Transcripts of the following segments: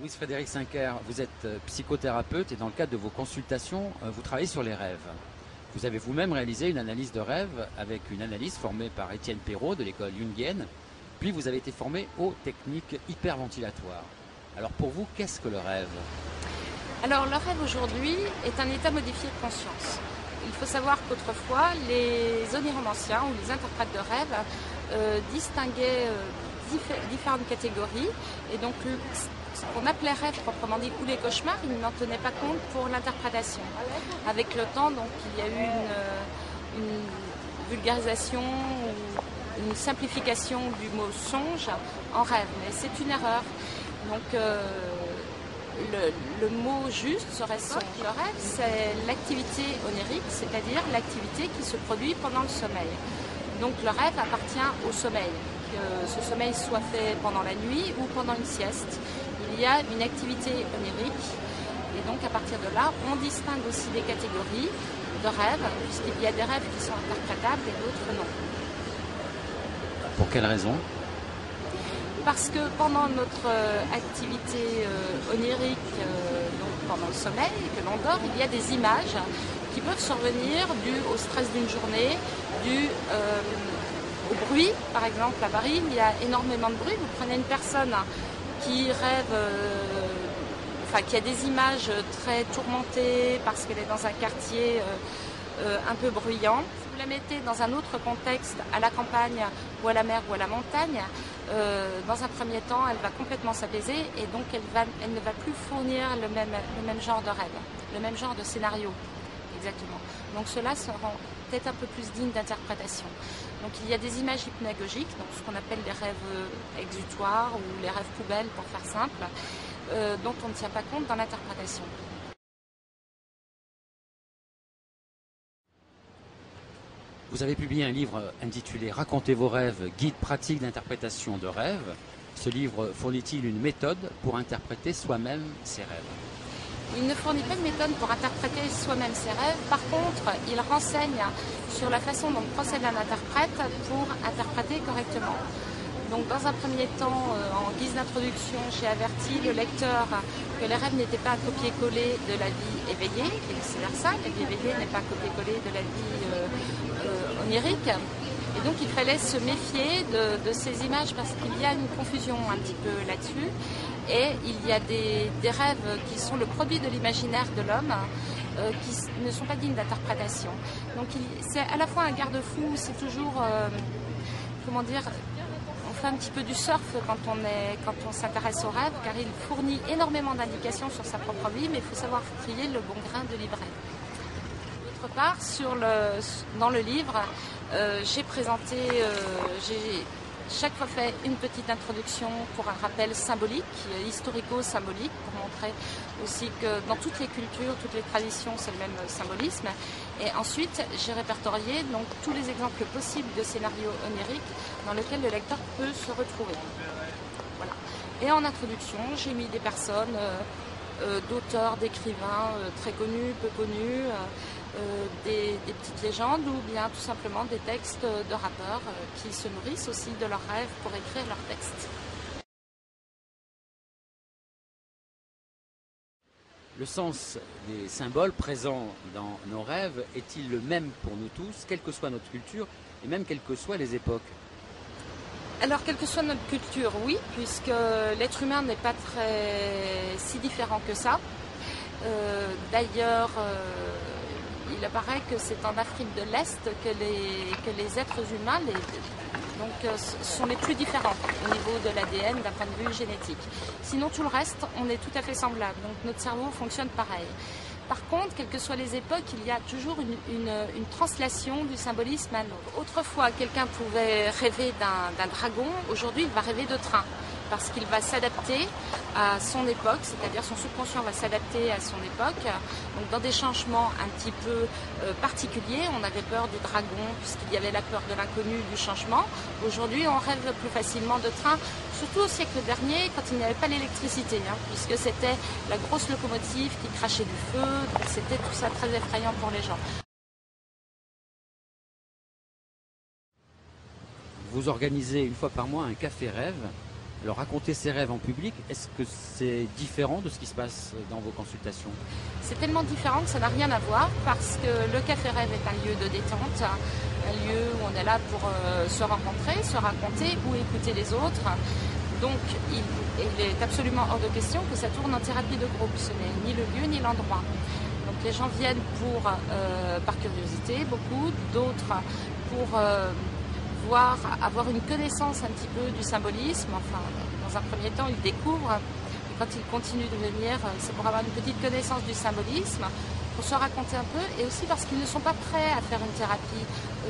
Louise Frédéric Sinquer, vous êtes psychothérapeute et dans le cadre de vos consultations, vous travaillez sur les rêves. Vous avez vous-même réalisé une analyse de rêve avec une analyse formée par Étienne Perrault de l'école jungienne, puis vous avez été formé aux techniques hyperventilatoires. Alors pour vous, qu'est-ce que le rêve? Alors le rêve aujourd'hui est un état modifié de conscience. Il faut savoir qu'autrefois, les oniromanciens ou les interprètes de rêve distinguaient différentes catégories et donc ce qu'on appelait rêve proprement dit ou les cauchemars, ils n'en tenaient pas compte pour l'interprétation. Avec le temps, donc, il y a eu une vulgarisation ou une simplification du mot songe en rêve, mais c'est une erreur. Donc le mot juste serait songe. Le rêve, c'est l'activité onirique, c'est-à-dire l'activité qui se produit pendant le sommeil. Donc le rêve appartient au sommeil, que ce sommeil soit fait pendant la nuit ou pendant une sieste. Il y a une activité onirique et donc à partir de là, on distingue aussi des catégories de rêves, puisqu'il y a des rêves qui sont interprétables et d'autres non. Pour quelle raison? Parce que pendant notre activité onirique, donc pendant le sommeil, que l'on dort, il y a des images qui peuvent survenir dues au stress d'une journée, dues au bruit. Par exemple, à Paris, il y a énormément de bruit. Vous prenez une personne qui rêve, qui a des images très tourmentées parce qu'elle est dans un quartier un peu bruyant. Si vous la mettez dans un autre contexte, à la campagne ou à la mer ou à la montagne, dans un premier temps, elle va complètement s'apaiser et donc elle ne va plus fournir le même genre de rêve, le même genre de scénario. Exactement. Donc cela sera peut-être un peu plus digne d'interprétation. Donc il y a des images hypnagogiques, donc ce qu'on appelle les rêves exutoires ou les rêves poubelles pour faire simple, dont on ne tient pas compte dans l'interprétation. Vous avez publié un livre intitulé « Racontez vos rêves, guide pratique d'interprétation de rêves ». Ce livre fournit-il une méthode pour interpréter soi-même ses rêves? Il ne fournit pas de méthode pour interpréter soi-même ses rêves. Par contre, il renseigne sur la façon dont procède un interprète pour interpréter correctement. Donc, dans un premier temps, en guise d'introduction, j'ai averti le lecteur que les rêves n'étaient pas un copier-coller de la vie éveillée, et vice-versa. La vie éveillée n'est pas un copier-coller de la vie onirique. Et donc, il fallait se méfier de ces images parce qu'il y a une confusion un petit peu là-dessus. Et il y a des rêves qui sont le produit de l'imaginaire de l'homme qui ne sont pas dignes d'interprétation. Donc c'est à la fois un garde-fou, c'est toujours, comment dire, on fait un petit peu du surf quand on s'intéresse aux rêves, car il fournit énormément d'indications sur sa propre vie, mais il faut savoir trier le bon grain de livret. D'autre part, dans le livre, j'ai présenté, chaque fois fait une petite introduction pour un rappel symbolique, historico-symbolique, pour montrer aussi que dans toutes les cultures, toutes les traditions, c'est le même symbolisme. Et ensuite, j'ai répertorié donc tous les exemples possibles de scénarios oniriques dans lesquels le lecteur peut se retrouver. Voilà. Et en introduction, j'ai mis des personnes, d'auteurs, d'écrivains très connus, peu connus, des petites légendes ou bien tout simplement des textes de rappeurs qui se nourrissent aussi de leurs rêves pour écrire leurs textes. Le sens des symboles présents dans nos rêves est-il le même pour nous tous, quelle que soit notre culture et même quelles que soient les époques? Alors, quelle que soit notre culture, oui, puisque l'être humain n'est pas si différent que ça. D'ailleurs, il apparaît que c'est en Afrique de l'Est que les êtres humains sont les plus différents au niveau de l'ADN d'un point de vue génétique. Sinon, tout le reste, on est tout à fait semblable. Donc, notre cerveau fonctionne pareil. Par contre, quelles que soient les époques, il y a toujours une translation du symbolisme à l'autre. Autrefois, quelqu'un pouvait rêver d'un dragon. Aujourd'hui, il va rêver de train parce qu'il va s'adapter à son époque, c'est-à-dire son subconscient va s'adapter à son époque. Donc dans des changements un petit peu particuliers, on avait peur du dragon puisqu'il y avait la peur de l'inconnu, du changement. Aujourd'hui, on rêve plus facilement de train, surtout au siècle dernier quand il n'y avait pas l'électricité, puisque c'était la grosse locomotive qui crachait du feu, donc c'était tout ça très effrayant pour les gens. Vous organisez une fois par mois un café rêve. Alors raconter ses rêves en public, est-ce que c'est différent de ce qui se passe dans vos consultations? C'est tellement différent que ça n'a rien à voir parce que le café rêve est un lieu de détente, un lieu où on est là pour se rencontrer, se raconter ou écouter les autres. Donc il est absolument hors de question que ça tourne en thérapie de groupe. Ce n'est ni le lieu ni l'endroit. Donc les gens viennent par curiosité, beaucoup, d'autres pour avoir une connaissance un petit peu du symbolisme. Enfin, dans un premier temps, ils découvrent. Et quand ils continuent de venir, c'est pour avoir une petite connaissance du symbolisme, pour se raconter un peu, et aussi parce qu'ils ne sont pas prêts à faire une thérapie.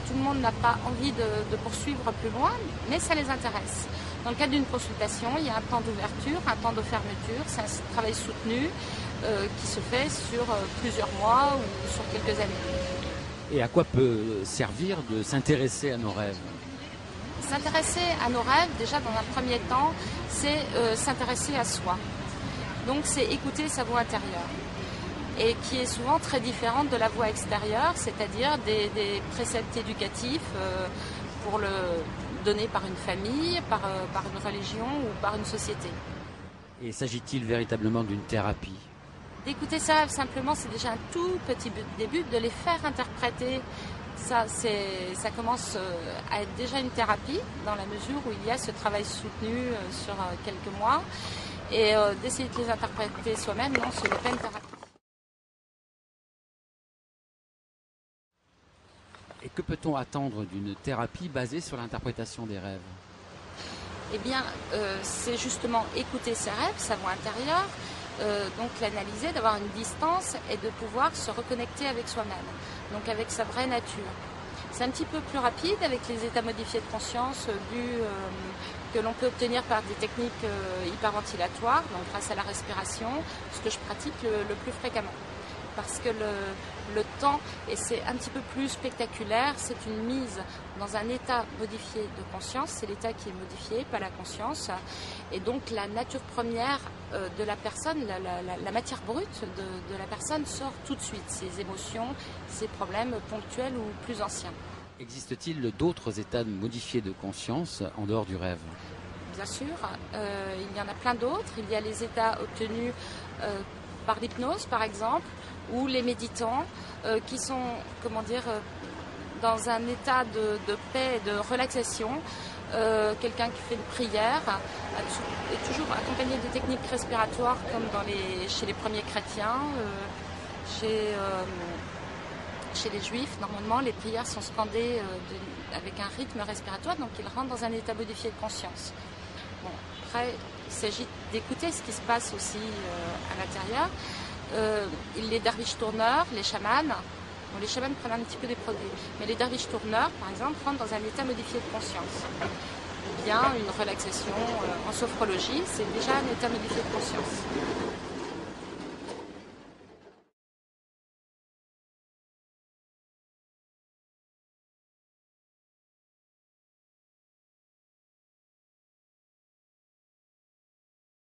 Tout le monde n'a pas envie de poursuivre plus loin, mais ça les intéresse. Dans le cadre d'une consultation, il y a un temps d'ouverture, un temps de fermeture. C'est un travail soutenu qui se fait sur plusieurs mois ou sur quelques années. Et à quoi peut servir de s'intéresser à nos rêves? S'intéresser à nos rêves, déjà dans un premier temps, c'est s'intéresser à soi. Donc c'est écouter sa voix intérieure. Et qui est souvent très différente de la voix extérieure, c'est-à-dire des préceptes éducatifs donnés par une famille, par une religion ou par une société. Et s'agit-il véritablement d'une thérapie? D'écouter ses rêves simplement, c'est déjà un tout petit début, de les faire interpréter. Ça commence à être déjà une thérapie dans la mesure où il y a ce travail soutenu sur quelques mois. Et d'essayer de les interpréter soi-même, non, ce n'est pas une thérapie. Et que peut-on attendre d'une thérapie basée sur l'interprétation des rêves? Eh bien, c'est justement écouter ses rêves, sa voix intérieure, donc l'analyser, d'avoir une distance et de pouvoir se reconnecter avec soi-même, donc avec sa vraie nature. C'est un petit peu plus rapide avec les états modifiés de conscience que l'on peut obtenir par des techniques hyperventilatoires, donc grâce à la respiration, ce que je pratique le plus fréquemment. Parce que le temps, et c'est un petit peu plus spectaculaire, c'est une mise dans un état modifié de conscience, c'est l'état qui est modifié, pas la conscience, et donc la nature première de la personne, la matière brute de la personne sort tout de suite, ses émotions, ses problèmes ponctuels ou plus anciens. Existe-t-il d'autres états modifiés de conscience en dehors du rêve? Bien sûr, il y en a plein d'autres, il y a les états obtenus par l'hypnose par exemple, ou les méditants qui sont, dans un état de paix et de relaxation. Quelqu'un qui fait une prière est toujours accompagné des techniques respiratoires comme chez les premiers chrétiens, chez les juifs. Normalement, les prières sont scandées avec un rythme respiratoire, donc ils rentrent dans un état modifié de conscience. Bon, après, il s'agit d'écouter ce qui se passe aussi à l'intérieur. Les derviches tourneurs, les chamans, bon, les chamans prennent un petit peu des produits, mais les derviches tourneurs, par exemple, rentrent dans un état modifié de conscience. Ou bien une relaxation en sophrologie, c'est déjà un état modifié de conscience.